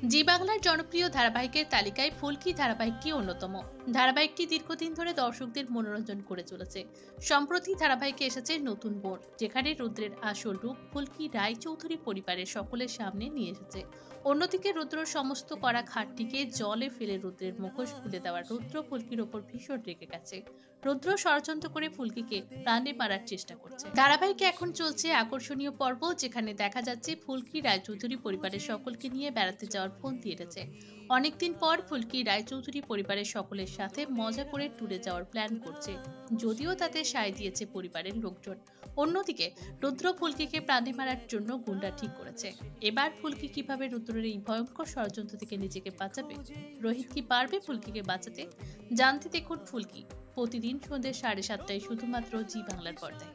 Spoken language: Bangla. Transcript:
জি বাংলার জনপ্রিয় ধারাবাহিকের তালিকায় ফুলকি ধারাবাহিকটি অন্যতম। ধারাবাহিকটি দীর্ঘদিন ধরে দর্শকদের মনোরঞ্জন করে চলেছে। সম্প্রতি ধারাবাহিকে এসেছে নতুন মোড়, যেখানে রুদ্রের আসল রূপ ফুলকি রায়চৌধুরী পরিবারের সকলের সামনে নিয়ে এসেছে। অন্যদিকে রুদ্র সমস্ত করা খাটটিকে জলে ফেলে রুদ্রের মুখোশ খুলে দেওয়ার রুদ্র ফুলকির ওপর ভীষণ রেগে গেছে। রুদ্র ষড়যন্ত্র করে ফুলকিকে প্রাণে মারার চেষ্টা করছে। ধারাবাহিকে এখন চলছে আকর্ষণীয় পর্ব, যেখানে দেখা যাচ্ছে ফুলকি রায়চৌধুরী পরিবারের সকলকে নিয়ে বেড়াতে যাওয়ার ফন্দি এঁটেছে। অনেকদিন পর ফুলকি রায়চৌধুরী পরিবারের সকলের সাথে মজা করে ট্যুরে যাওয়ার প্ল্যান করছে, যদিও তাতে সায় দিয়েছে পরিবারের লোকজন। অন্যদিকে রুদ্র ফুলকিকে প্রাণে মারার জন্য গুন্ডা ঠিক করেছে। এবার ফুলকি কিভাবে রুদ্রের এই ভয়ঙ্কর ষড়যন্ত্র থেকে নিজেকে বাঁচাবে? রোহিত কি পারবে ফুলকিকে বাঁচাতে? জানতে দেখুন ফুলকি, প্রতিদিন সন্ধ্যে 7:30টায় শুধুমাত্র জি বাংলার পর্দায়।